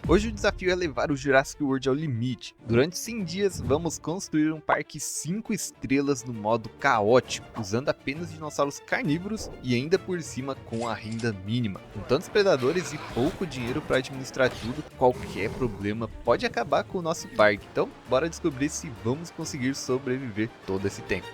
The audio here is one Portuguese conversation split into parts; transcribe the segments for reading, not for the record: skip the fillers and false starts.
Hoje o desafio é levar o Jurassic World ao limite. Durante 100 dias vamos construir um parque 5 estrelas no modo caótico, usando apenas dinossauros carnívoros e ainda por cima com a renda mínima. Com tantos predadores e pouco dinheiro para administrar tudo, qualquer problema pode acabar com o nosso parque. Então bora descobrir se vamos conseguir sobreviver todo esse tempo.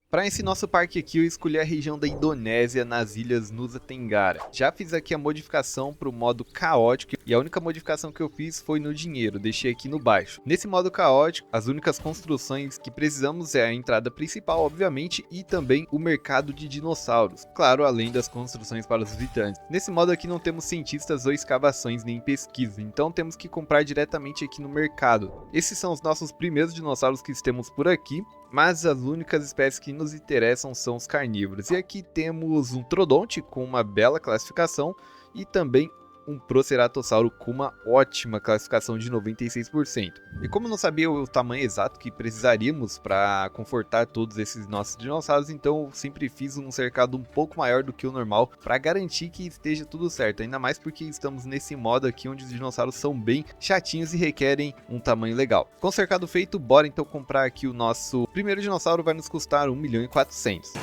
Para esse nosso parque aqui, eu escolhi a região da Indonésia, nas ilhas Nusa Tenggara. Já fiz aqui a modificação para o modo caótico e a única modificação que eu fiz foi no dinheiro, deixei aqui no baixo. Nesse modo caótico, as únicas construções que precisamos é a entrada principal, obviamente, e também o mercado de dinossauros. Claro, além das construções para os visitantes. Nesse modo aqui não temos cientistas ou escavações nem pesquisa, então temos que comprar diretamente aqui no mercado. Esses são os nossos primeiros dinossauros que temos por aqui. Mas as únicas espécies que nos interessam são os carnívoros. E aqui temos um Troodonte com uma bela classificação e também um Proceratossauro com uma ótima classificação de 96%. E como não sabia o tamanho exato que precisaríamos para confortar todos esses nossos dinossauros, então eu sempre fiz um cercado um pouco maior do que o normal para garantir que esteja tudo certo, ainda mais porque estamos nesse modo aqui onde os dinossauros são bem chatinhos e requerem um tamanho legal. Com o cercado feito, bora então comprar aqui o nosso primeiro dinossauro, vai nos custar 1.400.000.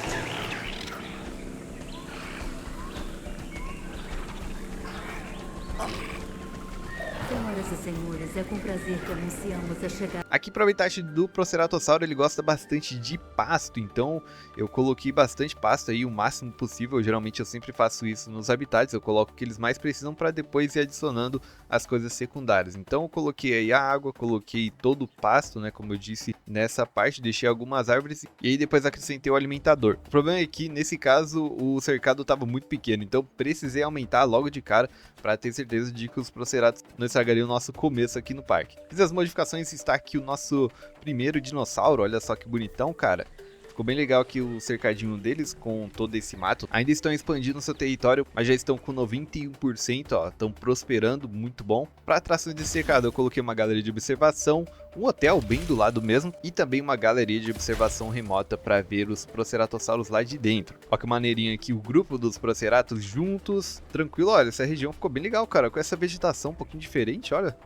Senhoras e senhores, é com prazer que anunciamos a chegada. Aqui para o habitat do Proceratossauro, ele gosta bastante de pasto, então eu coloquei bastante pasto aí, o máximo possível. Geralmente eu sempre faço isso nos habitats, eu coloco o que eles mais precisam para depois ir adicionando as coisas secundárias. Então eu coloquei aí a água, coloquei todo o pasto, né, como eu disse, nessa parte, deixei algumas árvores e aí depois acrescentei o alimentador. O problema é que nesse caso o cercado estava muito pequeno, então precisei aumentar logo de cara para ter certeza de que os Proceratos não estragariam o nosso começo aqui no parque. Fiz as modificações, está aqui o nosso primeiro dinossauro, olha só que bonitão, cara. Ficou bem legal aqui o cercadinho deles com todo esse mato. Ainda estão expandindo seu território, mas já estão com 91%, ó, estão prosperando, muito bom. Para atrações desse cercado eu coloquei uma galeria de observação, um hotel bem do lado mesmo e também uma galeria de observação remota para ver os Proceratossauros lá de dentro. Olha que maneirinha aqui o grupo dos Proceratos juntos, tranquilo. Olha, essa região ficou bem legal, cara, com essa vegetação um pouquinho diferente, olha.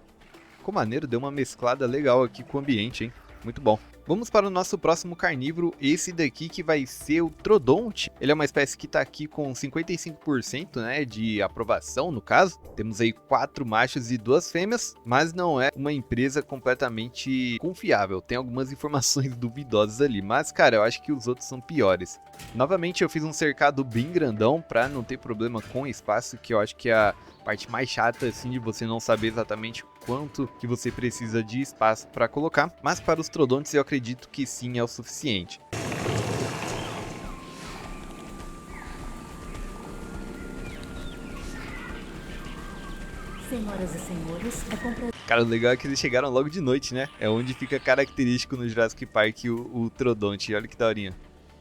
Ficou maneiro, deu uma mesclada legal aqui com o ambiente, hein? Muito bom. Vamos para o nosso próximo carnívoro, esse daqui que vai ser o Troodonte. Ele é uma espécie que está aqui com 55%, né, de aprovação no caso. Temos aí 4 machos e 2 fêmeas, mas não é uma empresa completamente confiável. Tem algumas informações duvidosas ali, mas cara, eu acho que os outros são piores. Novamente eu fiz um cercado bem grandão para não ter problema com espaço, que eu acho que é a parte mais chata assim de você não saber exatamente quanto que você precisa de espaço para colocar, mas para os Troodontes eu acredito que sim é o suficiente. Senhoras e senhores, é com prazer. Cara, o legal é que eles chegaram logo de noite, né? É onde fica característico no Jurassic Park o Troodonte. Olha que daorinha.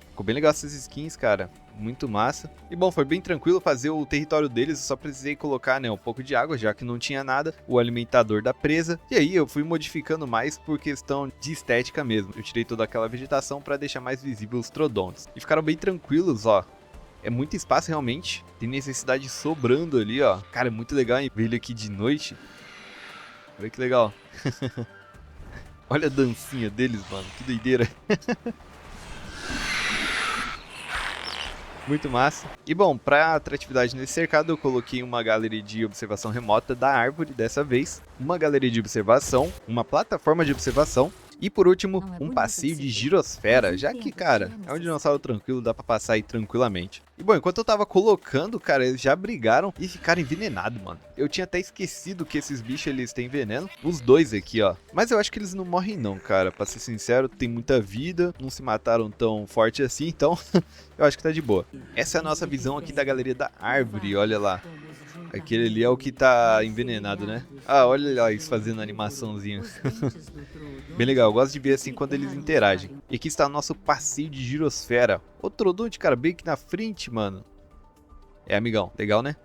Ficou bem legal essas skins, cara. Muito massa. E bom, foi bem tranquilo fazer o território deles. Eu só precisei colocar, né, um pouco de água, já que não tinha nada. O alimentador da presa. E aí eu fui modificando mais por questão de estética mesmo. Eu tirei toda aquela vegetação para deixar mais visível os Troodontes. E ficaram bem tranquilos, ó. É muito espaço realmente. Tem necessidade sobrando ali, ó. Cara, é muito legal, hein? Ver ele aqui de noite. Olha que legal. Olha a dancinha deles, mano. Que doideira. Muito massa. E bom, para atratividade nesse cercado eu coloquei uma galeria de observação remota da árvore dessa vez, uma galeria de observação, uma plataforma de observação e por último um passeio de girosfera, já que, cara, é um dinossauro tranquilo, dá pra passar aí tranquilamente. E bom, enquanto eu tava colocando, cara, eles já brigaram e ficaram envenenados, mano. Eu tinha até esquecido que esses bichos, eles têm veneno. Os dois aqui, ó. Mas eu acho que eles não morrem não, cara. Pra ser sincero, tem muita vida, não se mataram tão forte assim, então eu acho que tá de boa. Essa é a nossa visão aqui da galeria da árvore, olha lá. Aquele ali é o que tá envenenado, né? Ah, olha lá eles fazendo animaçãozinha. Bem legal, eu gosto de ver assim quando eles interagem. E aqui está o nosso passeio de girosfera. O Troodonte, cara, bem aqui na frente, mano. É, amigão, legal, né?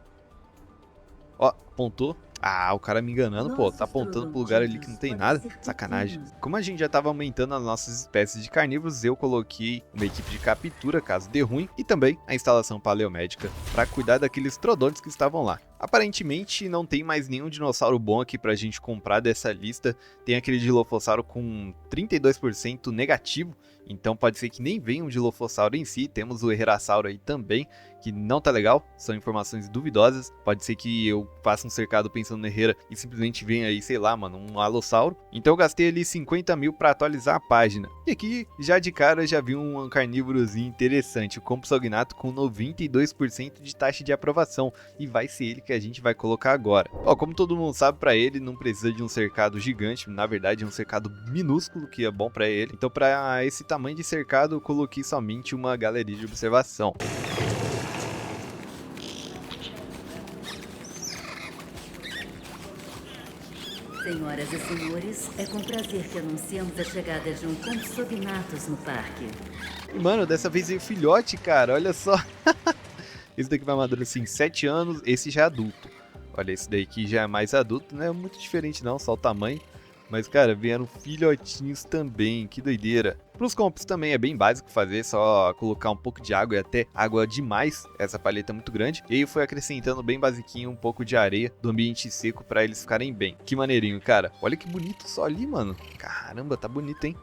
Ó, apontou. Ah, o cara me enganando, pô, tá Nossos apontando pro lugar ali que não trogloditas tem podem nada. ser Sacanagem. pequenos. Como a gente já tava aumentando as nossas espécies de carnívoros, eu coloquei uma equipe de captura, caso dê ruim, e também a instalação paleomédica para cuidar daqueles trodontes que estavam lá. Aparentemente não tem mais nenhum dinossauro bom aqui pra gente comprar dessa lista. Tem aquele Dilophosauro com 32% negativo, então pode ser que nem venha um Dilophosauro em si. Temos o Herrerasauro aí também, que não tá legal, são informações duvidosas. Pode ser que eu faça um cercado pensando no Herrera e simplesmente venha aí, sei lá, mano, um Allosauro. Então eu gastei ali 50 mil pra atualizar a página. E aqui, já de cara, já vi um carnívorozinho interessante, o Compsognathus com 92% de taxa de aprovação. E vai ser ele que a gente vai colocar agora. Ó, como todo mundo sabe, pra ele não precisa de um cercado gigante, na verdade é um cercado minúsculo que é bom pra ele. Então pra esse tamanho de cercado eu coloquei somente uma galeria de observação. Senhoras e senhores, é com prazer que anunciamos a chegada de um Compsognathus no parque. E mano, dessa vez veio filhote, cara, olha só. Esse daqui vai amadurecer em 7 anos, esse já é adulto. Olha, esse daqui já é mais adulto, não é muito diferente não, só o tamanho. Mas, cara, vieram filhotinhos também, que doideira. Para os comps também é bem básico fazer, só colocar um pouco de água e até água demais, essa palheta é muito grande. E aí foi acrescentando bem basiquinho um pouco de areia do ambiente seco para eles ficarem bem. Que maneirinho, cara. Olha que bonito só ali, mano. Caramba, tá bonito, hein?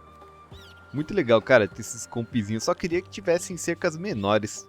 Muito legal, cara, ter esses compzinhos. Só queria que tivessem cercas menores.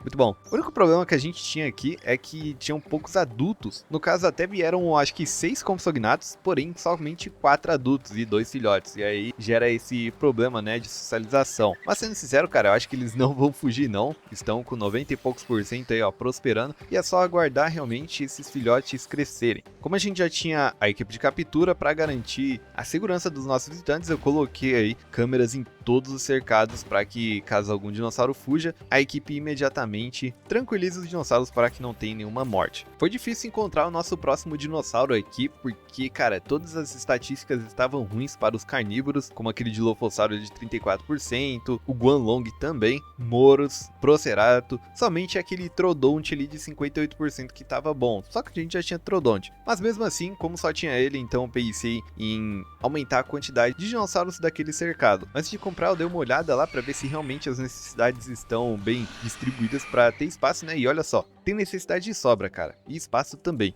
Muito bom. O único problema que a gente tinha aqui é que tinham poucos adultos. No caso, até vieram, acho que 6 Compsognathus, porém somente 4 adultos e 2 filhotes. E aí gera esse problema, né, de socialização. Mas sendo sincero, cara, eu acho que eles não vão fugir, não. Estão com 90 e poucos por cento aí, ó, prosperando. E é só aguardar realmente esses filhotes crescerem. Como a gente já tinha a equipe de captura, para garantir a segurança dos nossos visitantes, eu coloquei aí câmeras em todos os cercados para que, caso algum dinossauro fuja, a equipe imediatamente tranquilize os dinossauros para que não tenha nenhuma morte. Foi difícil encontrar o nosso próximo dinossauro aqui, porque, cara, todas as estatísticas estavam ruins para os carnívoros, como aquele Dilophosauro de 34%, o Guanlong também, Moros, Proceratops, somente aquele Trodonte ali de 58% que estava bom, só que a gente já tinha Trodonte. Mas mesmo assim, como só tinha ele, então eu pensei em aumentar a quantidade de dinossauros daquele cercado. Antes de comprar, eu dei uma olhada lá para ver se realmente as necessidades estão bem distribuídas para ter espaço, né? E olha só, tem necessidade de sobra, cara, e espaço também.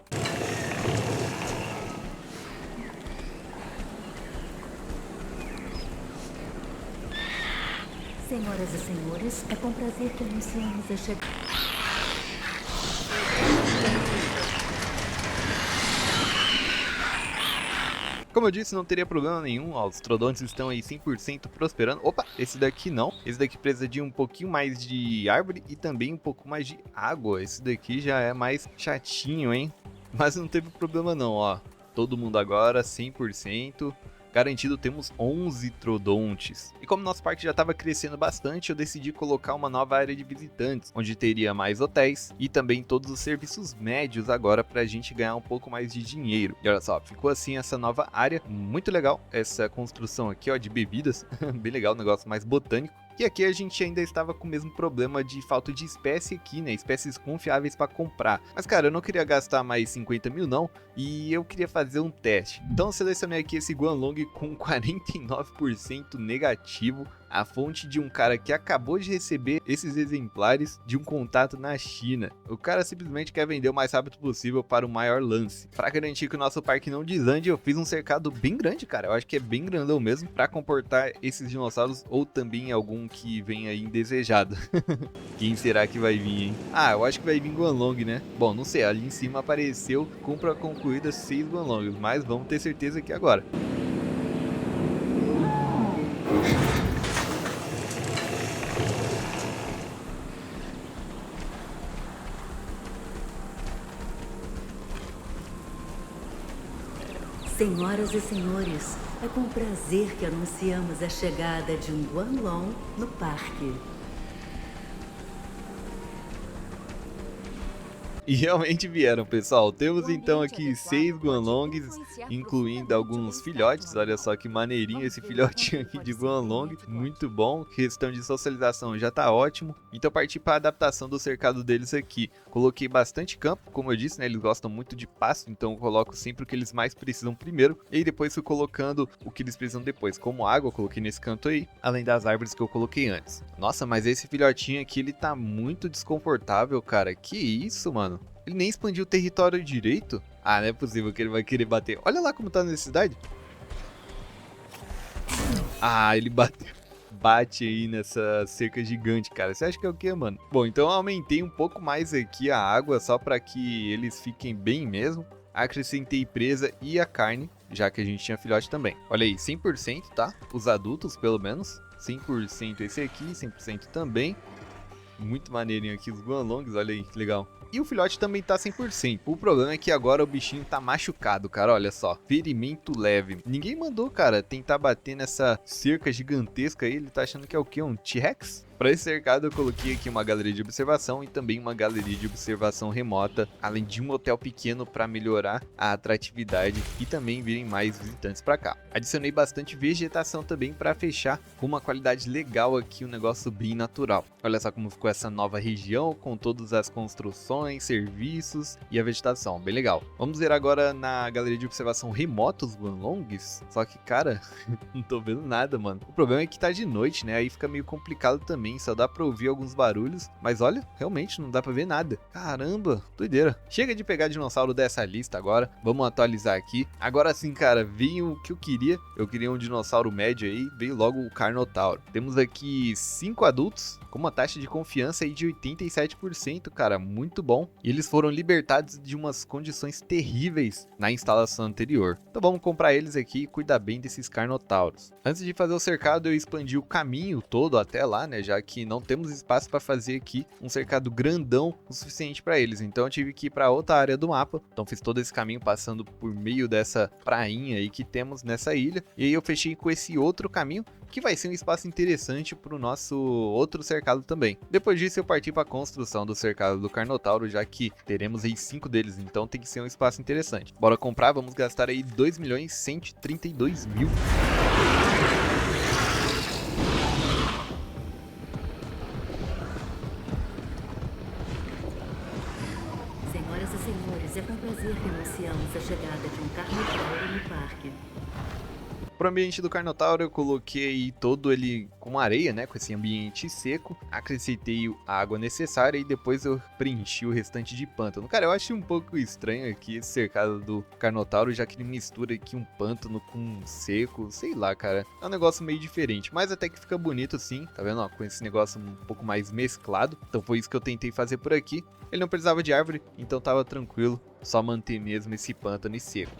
Senhoras e senhores, é com prazer que anunciamos a chegada. Como eu disse, não teria problema nenhum, ó, os Trodontes estão aí 100% prosperando. Opa, esse daqui não, esse daqui precisa de um pouquinho mais de árvore e também um pouco mais de água. Esse daqui já é mais chatinho, hein? Mas não teve problema não, ó, todo mundo agora 100%. Garantido, temos 11 Trodontes. E como nosso parque já estava crescendo bastante, eu decidi colocar uma nova área de visitantes, onde teria mais hotéis e também todos os serviços médios agora para a gente ganhar um pouco mais de dinheiro. E olha só, ficou assim essa nova área, muito legal essa construção aqui, ó, de bebidas, bem legal, um negócio mais botânico. E aqui a gente ainda estava com o mesmo problema de falta de espécie aqui, né? Espécies confiáveis para comprar. Mas, cara, eu não queria gastar mais 50 mil, não. E eu queria fazer um teste. Então eu selecionei aqui esse Guanlong com 49% negativo. A fonte de um cara que acabou de receber esses exemplares de um contato na China. O cara simplesmente quer vender o mais rápido possível para o maior lance. Para garantir que o nosso parque não desande, eu fiz um cercado bem grande, cara. Eu acho que é bem grandão mesmo, para comportar esses dinossauros ou também algum que venha aí indesejado. Quem será que vai vir, hein? Ah, eu acho que vai vir Guanlong, né? Bom, não sei, ali em cima apareceu compra concluída 6 Guanlongs, mas vamos ter certeza aqui agora. Senhoras e senhores, é com prazer que anunciamos a chegada de um Guanlong no parque. E realmente vieram, pessoal. Temos então aqui 6 Guanlongs, incluindo alguns filhotes. Olha só que maneirinho esse filhotinho aqui de Guanlong. Muito bom. Questão de socialização já tá ótimo. Então parti para a adaptação do cercado deles aqui. Coloquei bastante campo, como eu disse, né? Eles gostam muito de pasto, então eu coloco sempre o que eles mais precisam primeiro. E depois fui colocando o que eles precisam depois. Como água, eu coloquei nesse canto aí, além das árvores que eu coloquei antes. Nossa, mas esse filhotinho aqui, ele tá muito desconfortável, cara. Que isso, mano? Ele nem expandiu o território direito? Ah, não é possível que ele vai querer bater. Olha lá como tá a necessidade. Ah, ele bateu. Bate aí nessa cerca gigante, cara. Você acha que é o quê, mano? Bom, então eu aumentei um pouco mais aqui a água, só pra que eles fiquem bem mesmo. Acrescentei presa e a carne, já que a gente tinha filhote também. Olha aí, 100%, tá? Os adultos, pelo menos. 100% esse aqui, 100% também. Muito maneirinho aqui os Guanlongs, olha aí, que legal. E o filhote também tá 100%. O problema é que agora o bichinho tá machucado, cara, olha só. Ferimento leve. Ninguém mandou, cara, tentar bater nessa cerca gigantesca aí. Ele tá achando que é o quê? Um T-Rex? Para esse cercado eu coloquei aqui uma galeria de observação e também uma galeria de observação remota, além de um hotel pequeno para melhorar a atratividade e também virem mais visitantes para cá. Adicionei bastante vegetação também para fechar com uma qualidade legal aqui, um negócio bem natural. Olha só como ficou essa nova região com todas as construções, serviços e a vegetação, bem legal. Vamos ver agora na galeria de observação remota os Guanlongs, só que cara, não tô vendo nada, mano. O problema é que tá de noite, né, aí fica meio complicado também. Só dá pra ouvir alguns barulhos, mas olha, realmente não dá pra ver nada. Caramba, doideira. Chega de pegar dinossauro dessa lista agora, vamos atualizar aqui. Agora sim, cara, veio o que eu queria um dinossauro médio aí, veio logo o Carnotauro. Temos aqui 5 adultos, com uma taxa de confiança aí de 87%, cara, muito bom. E eles foram libertados de umas condições terríveis na instalação anterior. Então vamos comprar eles aqui e cuidar bem desses Carnotauros. Antes de fazer o cercado, eu expandi o caminho todo até lá, né, já que não temos espaço para fazer aqui um cercado grandão o suficiente para eles. Então eu tive que ir para outra área do mapa. Então fiz todo esse caminho passando por meio dessa prainha aí que temos nessa ilha. E aí eu fechei com esse outro caminho, que vai ser um espaço interessante para o nosso outro cercado também. Depois disso eu parti para a construção do cercado do Carnotauro, já que teremos aí 5 deles, então tem que ser um espaço interessante. Bora comprar, vamos gastar aí 2.132.000. Senhoras e senhores, é com prazer que anunciamos a chegada de um Carnotauro no parque. Pro ambiente do Carnotauro eu coloquei todo ele com areia, né, com esse ambiente seco, acrescentei a água necessária e depois eu preenchi o restante de pântano. Cara, eu achei um pouco estranho aqui esse cercado do Carnotauro, já que ele mistura aqui um pântano com seco, sei lá, cara, é um negócio meio diferente, mas até que fica bonito sim, tá vendo, ó, com esse negócio um pouco mais mesclado. Então foi isso que eu tentei fazer por aqui. Ele não precisava de árvore, então tava tranquilo, só manter mesmo esse pântano e seco.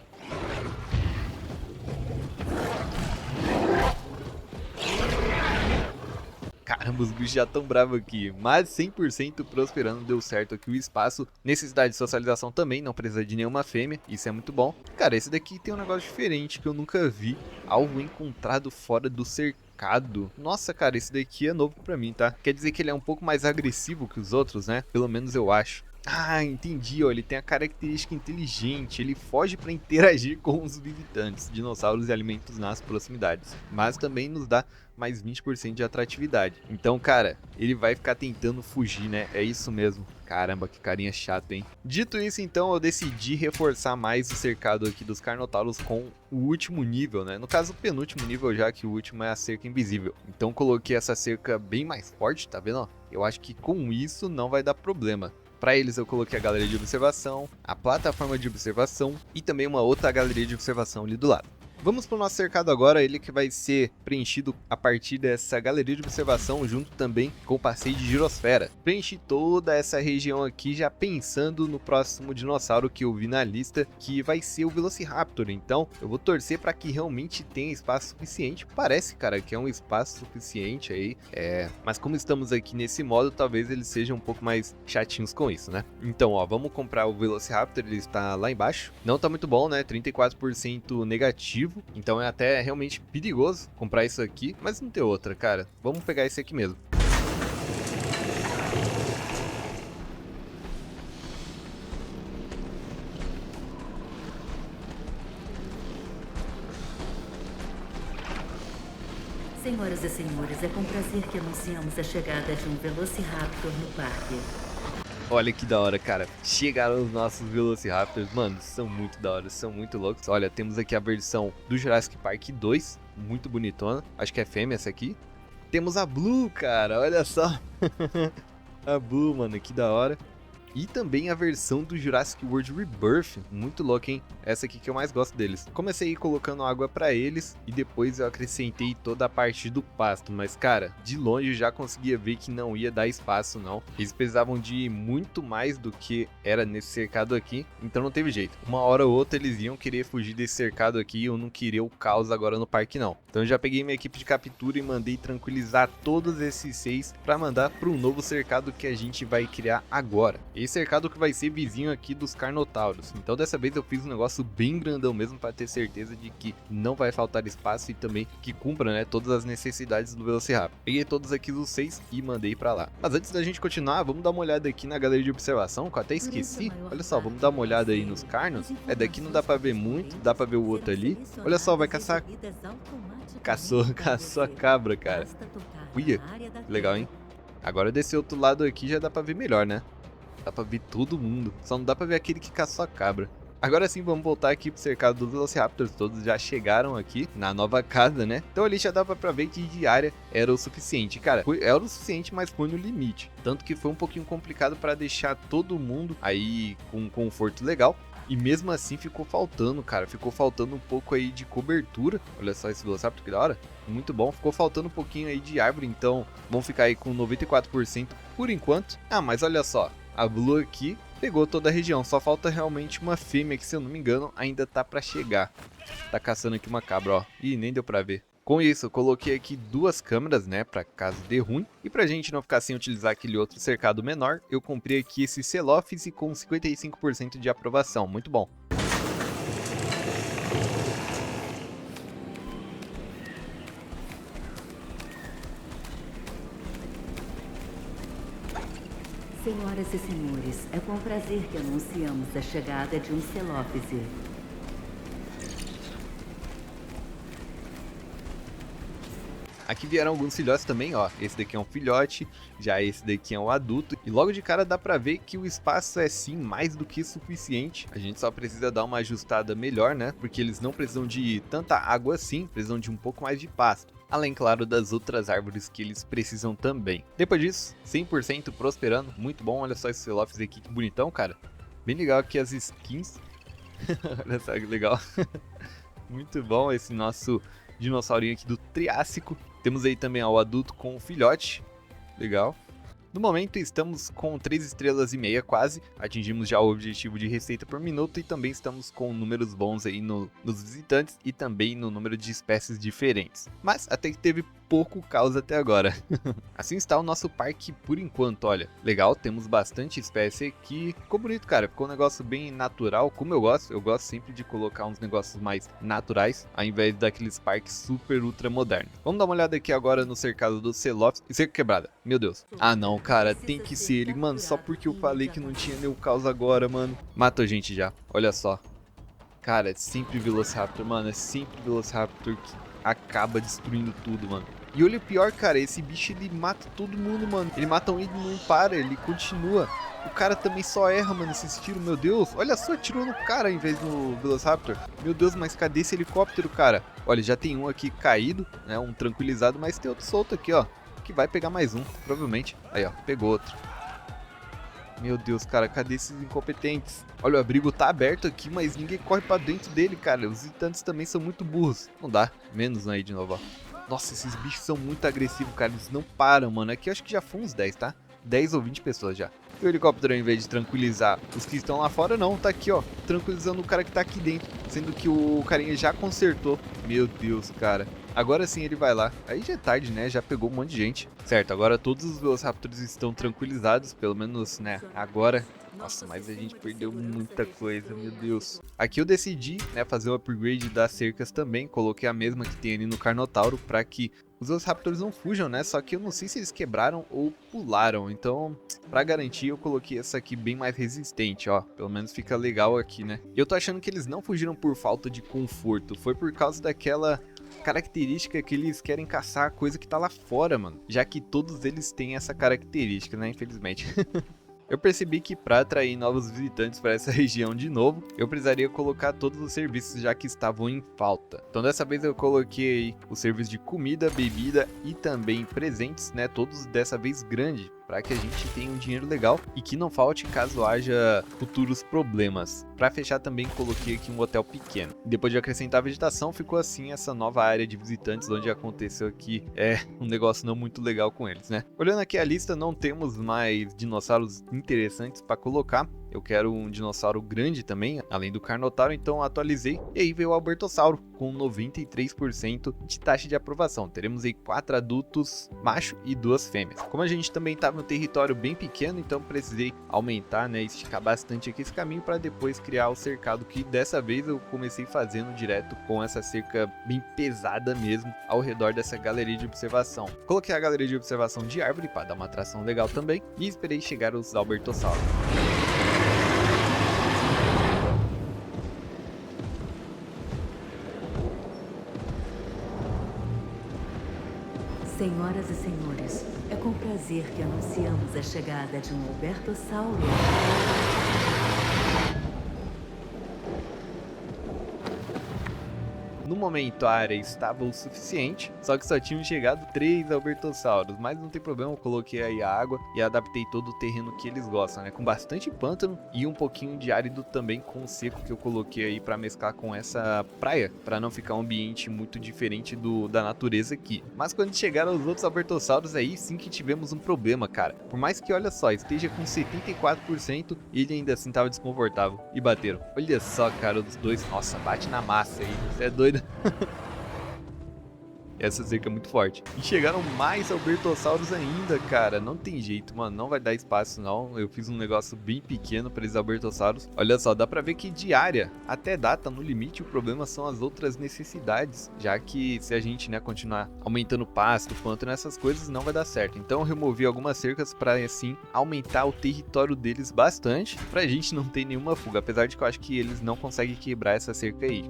Caramba, os bichos já tão bravos aqui, mas 100% prosperando, deu certo aqui o espaço. Necessidade de socialização também, não precisa de nenhuma fêmea, isso é muito bom. Cara, esse daqui tem um negócio diferente que eu nunca vi, alvo encontrado fora do cercado. Nossa, cara, esse daqui é novo pra mim, tá? Quer dizer que ele é um pouco mais agressivo que os outros, né? Pelo menos eu acho. Ah, entendi, ó, ele tem a característica inteligente, ele foge para interagir com os visitantes, dinossauros e alimentos nas proximidades, mas também nos dá mais 20% de atratividade. Então, cara, ele vai ficar tentando fugir, né? É isso mesmo. Caramba, que carinha chato, hein? Dito isso, então, eu decidi reforçar mais o cercado aqui dos Carnotauros com o último nível, né? No caso, o penúltimo nível, já que o último é a cerca invisível. Então, coloquei essa cerca bem mais forte, tá vendo? Ó? Eu acho que com isso não vai dar problema. Para eles eu coloquei a galeria de observação, a plataforma de observação e também uma outra galeria de observação ali do lado. Vamos para o nosso cercado agora, ele que vai ser preenchido a partir dessa galeria de observação, junto também com o passeio de girosfera. Preenchi toda essa região aqui já pensando no próximo dinossauro que eu vi na lista, que vai ser o Velociraptor. Então eu vou torcer para que realmente tenha espaço suficiente. Parece, cara, que é um espaço suficiente aí, mas como estamos aqui nesse modo, talvez eles sejam um pouco mais chatinhos com isso, né? Então, ó, vamos comprar o Velociraptor, ele está lá embaixo. Não tá muito bom, né? 34% negativo. Então é até realmente perigoso comprar isso aqui, mas não tem outra, cara. Vamos pegar esse aqui mesmo. Senhoras e senhores, é com prazer que anunciamos a chegada de um Velociraptor no parque. Olha que da hora, cara. Chegaram os nossos Velociraptors. Mano, são muito da hora, são muito loucos. Olha, temos aqui a versão do Jurassic Park 2. Muito bonitona. Acho que é fêmea essa aqui. Temos a Blue, cara. Olha só. A Blue, mano, que da hora. E também a versão do Jurassic World Rebirth, muito louca, hein? Essa aqui que eu mais gosto deles. Comecei colocando água pra eles e depois eu acrescentei toda a parte do pasto, mas cara, de longe eu já conseguia ver que não ia dar espaço não. Eles precisavam de muito mais do que era nesse cercado aqui, então não teve jeito. Uma hora ou outra eles iam querer fugir desse cercado aqui e eu não queria o caos agora no parque não. Então eu já peguei minha equipe de captura e mandei tranquilizar todos esses 6 para mandar para um novo cercado que a gente vai criar agora. Esse cercado que vai ser vizinho aqui dos Carnotauros. Então dessa vez eu fiz um negócio bem grandão mesmo para ter certeza de que não vai faltar espaço e também que cumpra, né, todas as necessidades do Velociraptor. Peguei todos aqui os 6 e mandei para lá. Mas antes da gente continuar, vamos dar uma olhada aqui na galeria de observação, que eu até esqueci. Olha só, vamos dar uma olhada aí nos Carnos. Daqui não dá para ver muito, dá para ver o outro ali. Olha só, vai caçar. Caçou a cabra, cara. Uia, legal, hein? Agora desse outro lado aqui já dá pra ver melhor, né? Dá pra ver todo mundo. Só não dá pra ver aquele que caçou a cabra. Agora sim, vamos voltar aqui pro cercado dos Velociraptors. Todos já chegaram aqui na nova casa, né? Então ali já dava pra ver que de área era o suficiente. Cara, era o suficiente, mas foi no limite. Tanto que foi um pouquinho complicado pra deixar todo mundo aí com um conforto legal. E mesmo assim ficou faltando, cara. Ficou faltando um pouco aí de cobertura. Olha só esse Velociraptor, que da hora. Muito bom. Ficou faltando um pouquinho aí de árvore. Então vamos ficar aí com 94% por enquanto. Ah, mas olha só. A Blue aqui pegou toda a região. Só falta realmente uma fêmea que, se eu não me engano, ainda tá pra chegar. Tá caçando aqui uma cabra, ó. Ih, nem deu pra ver. Com isso, eu coloquei aqui 2 câmeras, né, pra caso dê ruim. E pra gente não ficar sem utilizar aquele outro cercado menor, eu comprei aqui esse Celoffice com 55% de aprovação. Muito bom. Senhoras e senhores, é com prazer que anunciamos a chegada de um Celoffice. Aqui vieram alguns filhotes também, ó. Esse daqui é um filhote, já esse daqui é um adulto. E logo de cara dá pra ver que o espaço é sim mais do que suficiente. A gente só precisa dar uma ajustada melhor, né? Porque eles não precisam de tanta água assim, precisam de um pouco mais de pasto. Além, claro, das outras árvores que eles precisam também. Depois disso, 100% prosperando. Muito bom, olha só esse Celoffice aqui, que bonitão, cara. Bem legal aqui as skins. Olha só que legal. Muito bom esse nosso dinossaurinho aqui do Triássico. Temos aí também ó, o adulto com o filhote. Legal. No momento estamos com 3,5 estrelas quase, atingimos já o objetivo de receita por minuto e também estamos com números bons aí nos visitantes e também no número de espécies diferentes. Mas até que teve pouco caos até agora. Assim está o nosso parque por enquanto, olha. Legal, temos bastante espécie aqui. Ficou bonito, cara. Ficou um negócio bem natural, como eu gosto. Eu gosto sempre de colocar uns negócios mais naturais, ao invés daqueles parques super ultra modernos. Vamos dar uma olhada aqui agora no cercado do Celoffice. E cerca quebrada. Meu Deus. Ah não, cara. Tem que ser ele. Mano, só porque eu falei que não tinha nenhum caos agora, mano. Matou a gente já. Olha só. Cara, é sempre Velociraptor, mano. É sempre Velociraptor que acaba destruindo tudo, mano. E olha o pior, cara, esse bicho ele mata todo mundo, mano. Ele mata um e não para, ele continua. O cara também só erra, mano, esses tiros, meu Deus. Olha só, atirou no cara em vez do Velociraptor. Meu Deus, mas cadê esse helicóptero, cara? Olha, já tem um aqui caído, né, um tranquilizado, mas tem outro solto aqui, ó. Que vai pegar mais um, provavelmente. Aí, ó, pegou outro. Meu Deus, cara, cadê esses incompetentes? Olha, o abrigo tá aberto aqui, mas ninguém corre pra dentro dele, cara. Os visitantes também são muito burros. Não dá, menos aí de novo, ó. Nossa, esses bichos são muito agressivos, cara. Eles não param, mano. Aqui eu acho que já foi uns 10, tá? 10 ou 20 pessoas já. E o helicóptero, ao invés de tranquilizar os que estão lá fora, não. Tá aqui, ó. Tranquilizando o cara que tá aqui dentro. Sendo que o carinha já consertou. Meu Deus, cara. Agora sim ele vai lá. Aí já é tarde, né? Já pegou um monte de gente. Certo, agora todos os Velociraptors estão tranquilizados. Pelo menos, né? Agora. Nossa, mas a gente perdeu muita coisa, meu Deus. Aqui eu decidi, né, fazer o upgrade das cercas também. Coloquei a mesma que tem ali no Carnotauro para que os Velociraptors não fujam, né? Só que eu não sei se eles quebraram ou pularam. Então, pra garantir, eu coloquei essa aqui bem mais resistente, ó. Pelo menos fica legal aqui, né? Eu tô achando que eles não fugiram por falta de conforto. Foi por causa daquela característica que eles querem caçar a coisa que tá lá fora, mano. Já que todos eles têm essa característica, né, infelizmente. Eu percebi que para atrair novos visitantes para essa região de novo, eu precisaria colocar todos os serviços já que estavam em falta. Então dessa vez eu coloquei o serviço de comida, bebida e também presentes, né, todos dessa vez grande, para que a gente tenha um dinheiro legal e que não falte caso haja futuros problemas. Para fechar também coloquei aqui um hotel pequeno. Depois de acrescentar vegetação, ficou assim essa nova área de visitantes onde aconteceu aqui um negócio não muito legal com eles, né? Olhando aqui a lista, não temos mais dinossauros interessantes para colocar. Eu quero um dinossauro grande também, além do Carnotauro, então atualizei. E aí veio o Albertossauro, com 93% de taxa de aprovação. Teremos aí 4 adultos macho e 2 fêmeas. Como a gente também estava no território bem pequeno, então precisei aumentar, né, esticar bastante aqui esse caminho para depois criar o cercado, que dessa vez eu comecei fazendo direto com essa cerca bem pesada mesmo, ao redor dessa galeria de observação. Coloquei a galeria de observação de árvore para dar uma atração legal também e esperei chegar os Albertossauros. Senhoras e senhores, é com prazer que anunciamos a chegada de um Albertossauro. No momento a área estava o suficiente, só que só tinham chegado 3 Albertossauros, mas não tem problema, eu coloquei aí a água e adaptei todo o terreno que eles gostam, né, com bastante pântano e um pouquinho de árido também com o seco que eu coloquei aí para mesclar com essa praia, para não ficar um ambiente muito diferente da natureza aqui. Mas quando chegaram os outros Albertossauros, aí sim que tivemos um problema, cara. Por mais que, olha só, esteja com 74%, ele ainda assim tava desconfortável e bateram. Olha só, cara, os dois, nossa, bate na massa aí, você é doido. Essa cerca é muito forte. E chegaram mais Albertossauros ainda, cara. Não tem jeito, mano. Não vai dar espaço, não. Eu fiz um negócio bem pequeno para esses Albertossauros. Olha só, dá pra ver que de área até dá, tá no limite. O problema são as outras necessidades. Já que se a gente, né, continuar aumentando pasto, pântano, essas coisas, não vai dar certo. Então eu removi algumas cercas para, assim, aumentar o território deles bastante. Pra gente não ter nenhuma fuga. Apesar de que eu acho que eles não conseguem quebrar essa cerca aí.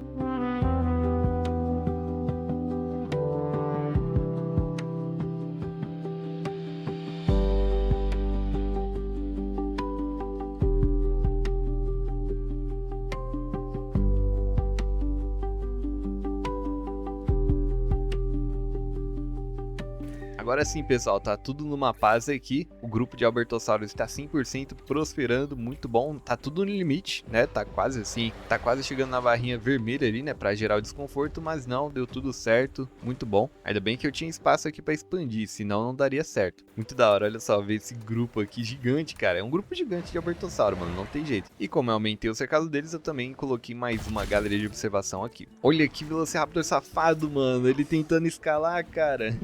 Agora sim, pessoal, tá tudo numa paz aqui. O grupo de Albertossauros está 100% prosperando, muito bom. Tá tudo no limite, né? Tá quase assim, tá quase chegando na barrinha vermelha ali, né? Pra gerar o desconforto, mas não, deu tudo certo, muito bom. Ainda bem que eu tinha espaço aqui pra expandir, senão não daria certo. Muito da hora, olha só, ver esse grupo aqui gigante, cara. É um grupo gigante de Albertossauro, mano, não tem jeito. E como eu aumentei o cercado deles, eu também coloquei mais uma galeria de observação aqui. Olha que Velociraptor safado, mano, ele tentando escalar, cara.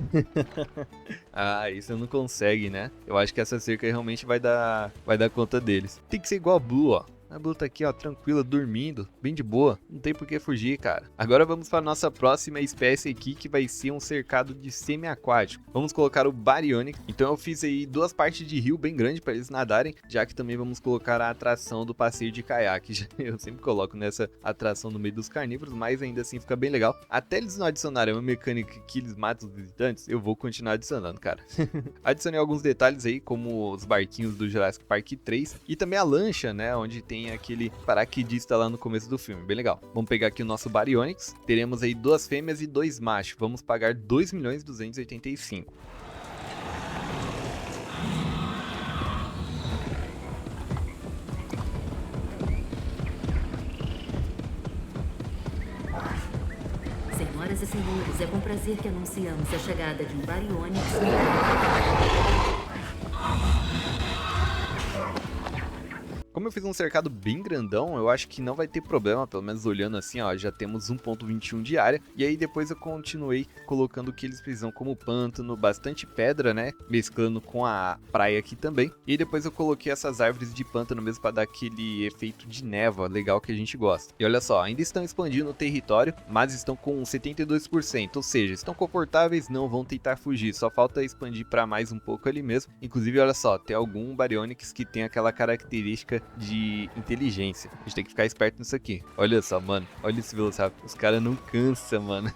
Ah, isso não consegue, né? Eu acho que essa cerca aí realmente vai dar conta deles. Tem que ser igual a Blue, ó. A Blue tá aqui, ó, tranquila, dormindo, bem de boa. Não tem por que fugir, cara. Agora vamos para a nossa próxima espécie aqui, que vai ser um cercado de semi-aquático. Vamos colocar o Baryonyx. Então eu fiz aí 2 partes de rio bem grande para eles nadarem, já que também vamos colocar a atração do passeio de caiaque. Eu sempre coloco nessa atração no meio dos carnívoros, mas ainda assim fica bem legal. Até eles não adicionarem uma mecânica que eles matam os visitantes, eu vou continuar adicionando, cara. Adicionei alguns detalhes aí, como os barquinhos do Jurassic Park 3 e também a lancha, né, onde tem aquele paraquedista lá no começo do filme, bem legal. Vamos pegar aqui o nosso Baryonyx, teremos aí 2 fêmeas e 2 machos, vamos pagar 2.285.000. Senhoras e senhores, é com prazer que anunciamos a chegada de um Baryonyx. Como eu fiz um cercado bem grandão, eu acho que não vai ter problema, pelo menos olhando assim, ó, já temos 1.21 de área. E aí depois eu continuei colocando o que eles precisam, como pântano, bastante pedra, né, mesclando com a praia aqui também. E depois eu coloquei essas árvores de pântano mesmo para dar aquele efeito de névoa legal que a gente gosta. E olha só, ainda estão expandindo o território, mas estão com 72%, ou seja, estão confortáveis, não vão tentar fugir, só falta expandir para mais um pouco ali mesmo. Inclusive, olha só, tem algum Baryonyx que tem aquela característica de inteligência. A gente tem que ficar esperto nisso aqui. Olha só, mano. Olha esse Velociraptor. Os caras não cansam, mano.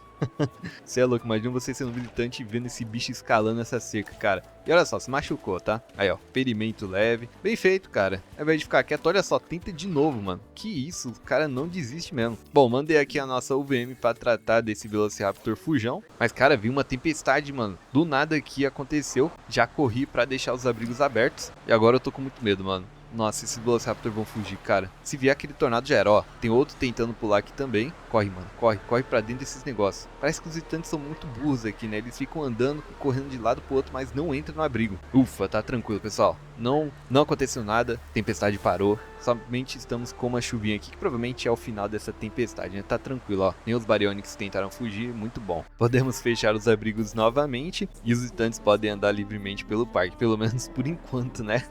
Você é louco, imagina você sendo visitante e vendo esse bicho escalando essa cerca, cara. E olha só, se machucou, tá? Aí, ó, ferimento leve. Bem feito, cara. Ao invés de ficar quieto, olha só, tenta de novo, mano. Que isso, o cara não desiste mesmo. Bom, mandei aqui a nossa UVM pra tratar desse Velociraptor fujão. Mas, cara, vi uma tempestade, mano. Do nada aqui aconteceu. Já corri pra deixar os abrigos abertos. E agora eu tô com muito medo, mano. Nossa, esses Velociraptor vão fugir, cara. Se vier aquele tornado já era, ó. Tem outro tentando pular aqui também. Corre, mano, corre pra dentro desses negócios. Parece que os visitantes são muito burros aqui, né? Eles ficam andando, correndo de lado pro outro, mas não entram no abrigo. Ufa, tá tranquilo, pessoal. Não aconteceu nada, tempestade parou. Somente estamos com uma chuvinha aqui, que provavelmente é o final dessa tempestade, né? Tá tranquilo, ó. Nem os Baryonyx tentaram fugir, muito bom. Podemos fechar os abrigos novamente e os visitantes podem andar livremente pelo parque, pelo menos por enquanto, né?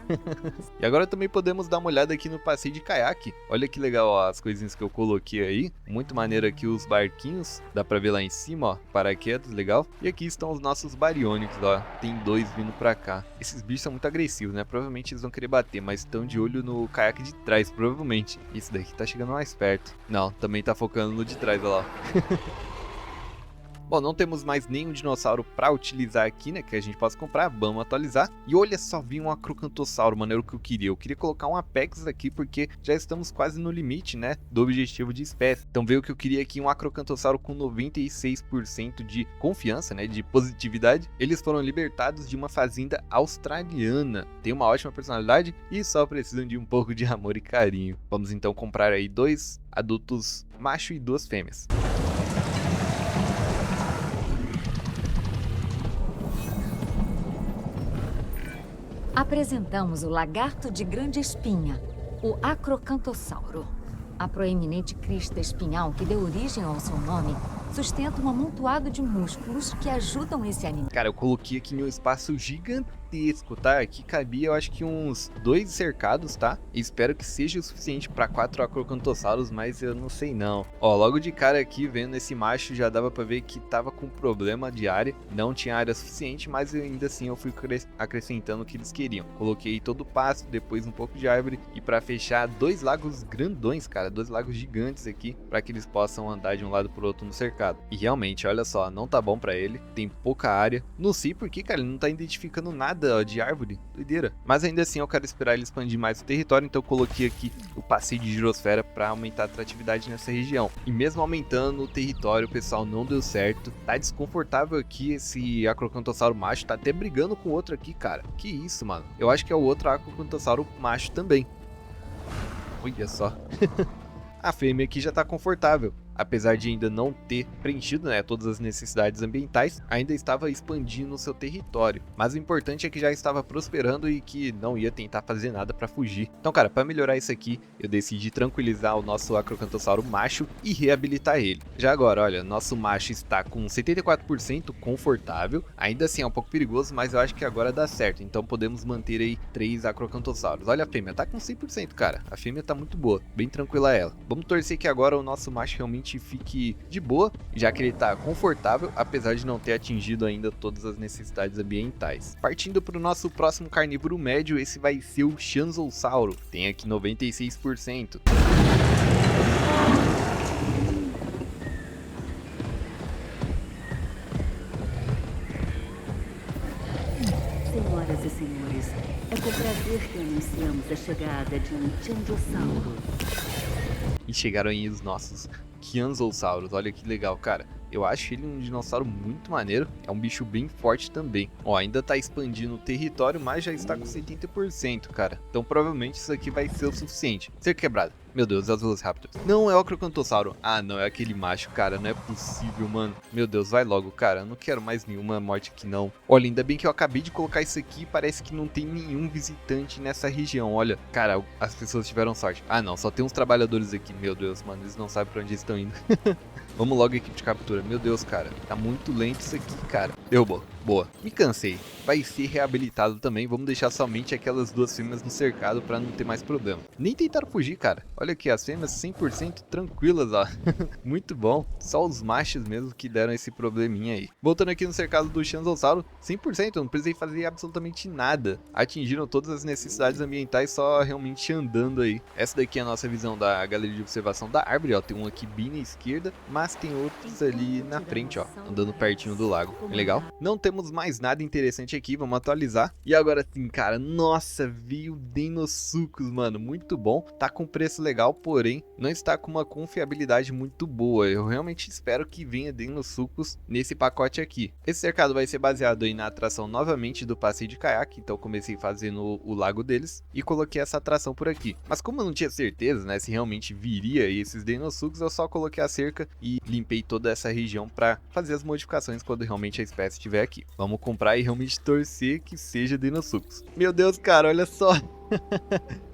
E agora também podemos dar uma olhada aqui no passeio de caiaque. Olha que legal, ó, as coisinhas que eu coloquei aí. Muito maneiro aqui os barquinhos, dá pra ver lá em cima, ó, paraquedas, legal. E aqui estão os nossos Baryonyx, ó. Tem 2 vindo pra cá. Esses bichos são muito agressivos, né? Provavelmente eles vão querer bater, mas estão de olho no caiaque de trás, provavelmente. Esse daqui tá chegando mais perto. Não, também tá focando no de trás, olha lá. Bom, não temos mais nenhum dinossauro pra utilizar aqui, né, que a gente possa comprar, vamos atualizar. E olha só, vi um Acrocantossauro, mano, era o que eu queria. Eu queria colocar um Apex aqui, porque já estamos quase no limite, né, do objetivo de espécie. Então veio o que eu queria aqui, um Acrocantossauro com 96% de confiança, né, de positividade. Eles foram libertados de uma fazenda australiana. Tem uma ótima personalidade e só precisam de um pouco de amor e carinho. Vamos então comprar aí 2 adultos macho e 2 fêmeas. Apresentamos o lagarto de grande espinha, o Acrocantossauro. A proeminente crista espinhal que deu origem ao seu nome sustenta um amontoado de músculos que ajudam esse animal. Cara, eu coloquei aqui em um espaço gigantesco, tá? Aqui cabia, eu acho que uns 2 cercados, tá? E espero que seja o suficiente para 4 Acrocantossauros, mas eu não sei não. Ó, logo de cara aqui, vendo esse macho, já dava pra ver que tava com problema de área. Não tinha área suficiente, mas ainda assim eu fui acrescentando o que eles queriam. Coloquei todo o pasto, depois um pouco de árvore e para fechar 2 lagos grandões, cara. 2 lagos gigantes aqui, para que eles possam andar de um lado pro outro no cercado. E realmente, olha só, não tá bom pra ele, tem pouca área. Não sei porque, cara, ele não tá identificando nada, ó, de árvore, doideira. Mas ainda assim eu quero esperar ele expandir mais o território, então eu coloquei aqui o passeio de girosfera pra aumentar a atratividade nessa região. E mesmo aumentando o território, pessoal, não deu certo. Tá desconfortável aqui esse Acrocantossauro macho, tá até brigando com o outro aqui, cara. Que isso, mano. Eu acho que é o outro Acrocantossauro macho também. Olha só. A fêmea aqui já tá confortável. Apesar de ainda não ter preenchido, né, todas as necessidades ambientais, ainda estava expandindo o seu território. Mas o importante é que já estava prosperando e que não ia tentar fazer nada para fugir. Então, cara, para melhorar isso aqui, eu decidi tranquilizar o nosso Acrocantossauro macho e reabilitar ele. Já agora, olha, nosso macho está com 74% confortável. Ainda assim é um pouco perigoso, mas eu acho que agora dá certo. Então podemos manter aí 3 Acrocantossauros. Olha a fêmea, tá com 100%, cara. A fêmea tá muito boa, bem tranquila ela. Vamos torcer que agora o nosso macho realmente fique de boa, já que ele tá confortável, apesar de não ter atingido ainda todas as necessidades ambientais. Partindo para o nosso próximo carnívoro médio, esse vai ser o Schanzossauro, tem aqui 96%. Senhoras e senhores, é com prazer que anunciamos a chegada de um Schanzossauro. E chegaram aí os nossos Schanzossauros, olha que legal, cara. Eu acho ele um dinossauro muito maneiro, é um bicho bem forte também. Ó, ainda tá expandindo o território, mas já está com 70%, cara. Então provavelmente isso aqui vai ser o suficiente. Ser quebrado. Meu Deus, é os Velociraptors. Não, é o Acrocantossauro. Ah, não, é aquele macho, cara. Não é possível, mano. Meu Deus, vai logo, cara. Eu não quero mais nenhuma morte aqui, não. Olha, ainda bem que eu acabei de colocar isso aqui e parece que não tem nenhum visitante nessa região. Olha, cara, as pessoas tiveram sorte. Ah, não, só tem uns trabalhadores aqui. Meu Deus, mano, eles não sabem pra onde eles estão indo. Vamos logo, equipe de captura. Meu Deus, cara. Tá muito lento isso aqui, cara. Derrubou. Boa, me cansei. Vai ser reabilitado também, vamos deixar somente aquelas 2 fêmeas no cercado pra não ter mais problema. Nem tentaram fugir, cara. Olha aqui, as fêmeas 100% tranquilas, ó. Muito bom. Só os machos mesmo que deram esse probleminha aí. Voltando aqui no cercado do Chanzossauro, 100%, eu não precisei fazer absolutamente nada. Atingiram todas as necessidades ambientais só realmente andando aí. Essa daqui é a nossa visão da galeria de observação da árvore, ó. Tem um aqui bem na esquerda, mas tem outros ali na frente, ó, andando pertinho do lago. É legal? Não temos mais nada interessante aqui, vamos atualizar. E agora sim, cara, nossa, veio Deinosuchus, mano, muito bom. Tá com preço legal, porém, não está com uma confiabilidade muito boa. Eu realmente espero que venha Deinosuchus nesse pacote aqui. Esse cercado vai ser baseado aí na atração novamente do passeio de caiaque, então comecei fazendo o lago deles e coloquei essa atração por aqui. Mas como eu não tinha certeza, né, se realmente viria esses Deinosuchus, eu só coloquei a cerca e limpei toda essa região para fazer as modificações quando realmente a espécie estiver aqui. Vamos comprar e realmente torcer que seja Deinosuchus. Meu Deus, cara, olha só.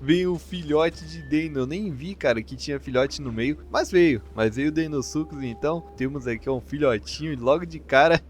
Veio o filhote de Deino. Eu nem vi, cara, que tinha filhote no meio, mas veio o Deinosuchus. Então temos aqui um filhotinho logo de cara.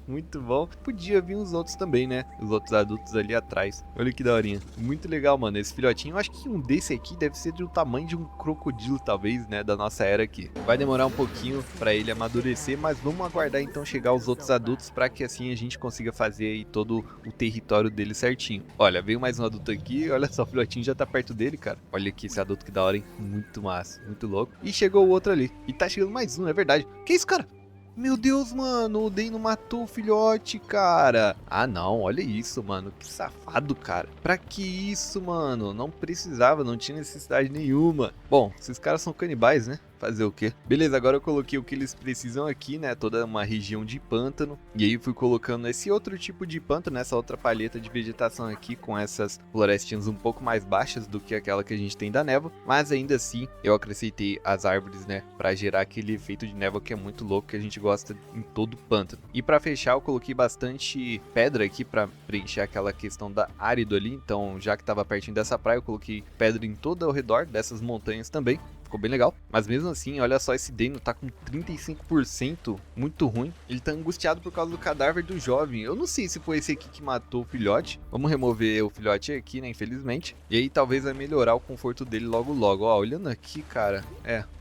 Muito bom. Podia vir os outros também, né? Os outros adultos ali atrás. Olha que daorinha. Muito legal, mano, esse filhotinho. Eu acho que um desse aqui deve ser do tamanho de um crocodilo, talvez, né, da nossa era aqui. Vai demorar um pouquinho pra ele amadurecer, mas vamos aguardar então chegar os outros adultos pra que assim a gente consiga fazer aí todo o território dele certinho. Olha, veio mais um adulto aqui. Olha só, o filhotinho já tá perto dele, cara. Olha aqui esse adulto, que da hora, hein? Muito massa, muito louco. E chegou o outro ali. E tá chegando mais um, é verdade. Que isso, cara? Meu Deus, mano, o Deino matou o filhote, cara. Ah, não, olha isso, mano. Que safado, cara. Pra que isso, mano? Não precisava, não tinha necessidade nenhuma. Bom, esses caras são canibais, né? Fazer o quê? Beleza, agora eu coloquei o que eles precisam aqui, né? Toda uma região de pântano. E aí fui colocando esse outro tipo de pântano, essa outra palheta de vegetação aqui, com essas florestinhas um pouco mais baixas do que aquela que a gente tem da névoa. Mas ainda assim, eu acrescentei as árvores, né? Pra gerar aquele efeito de névoa que é muito louco, que a gente gosta em todo o pântano. E pra fechar, eu coloquei bastante pedra aqui pra preencher aquela questão da árido ali. Então, já que tava pertinho dessa praia, eu coloquei pedra em todo ao redor dessas montanhas também. Ficou bem legal, mas mesmo assim, olha só, esse Deino tá com 35%, muito ruim. Ele tá angustiado por causa do cadáver do jovem. Eu não sei se foi esse aqui que matou o filhote. Vamos remover o filhote aqui, né, infelizmente. E aí talvez vai melhorar o conforto dele logo logo. Ó, olhando aqui, cara,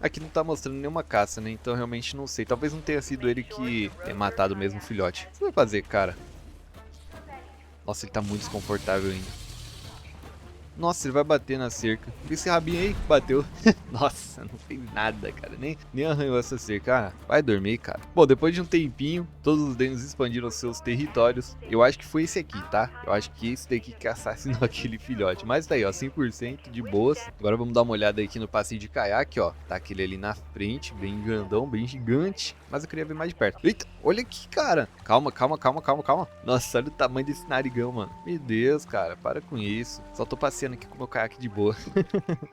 aqui não tá mostrando nenhuma caça, né, então realmente não sei. Talvez não tenha sido ele que tenha matado mesmo o filhote. O que você vai fazer, cara? Nossa, ele tá muito desconfortável ainda. Nossa, ele vai bater na cerca. Esse rabinho aí bateu. Nossa, não fez nada, cara. Nem arranhou essa cerca. Ah, vai dormir, cara. Bom, depois de um tempinho, todos os Deinos expandiram seus territórios. Eu acho que foi esse aqui, tá? Eu acho que esse daqui que assassinou aquele filhote. Mas tá aí, ó, 100% de boas. Agora vamos dar uma olhada aqui no passeio de caiaque, ó. Tá aquele ali na frente, bem grandão, bem gigante. Mas eu queria ver mais de perto. Eita, olha aqui, cara. Calma. Nossa, olha o tamanho desse narigão, mano. Meu Deus, cara, para com isso. Só tô passeando aqui com o meu caiaque de boa.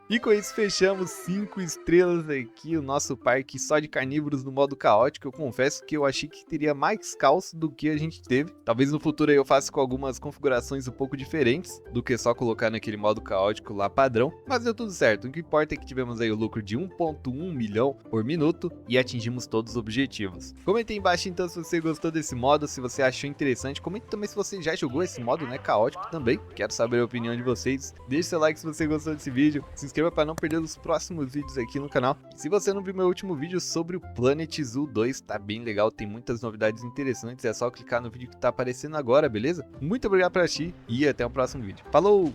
E com isso fechamos 5 estrelas aqui, o nosso parque só de carnívoros no modo caótico. Eu confesso que eu achei que teria mais caos do que a gente teve. Talvez no futuro aí eu faça com algumas configurações um pouco diferentes do que só colocar naquele modo caótico lá padrão. Mas deu tudo certo, o que importa é que tivemos aí o lucro de 1,1 milhão por minuto e atingimos todos os objetivos. Comente aí embaixo então se você gostou desse modo, se você achou interessante. Comente também se você já jogou esse modo, né, caótico também. Quero saber a opinião de vocês. Deixe seu like se você gostou desse vídeo, se inscreva para não perder os próximos vídeos aqui no canal. Se você não viu meu último vídeo sobre o Planet Zoo 2, tá bem legal, tem muitas novidades interessantes, é só clicar no vídeo que tá aparecendo agora, beleza? Muito obrigado por assistir e até o próximo vídeo. Falou!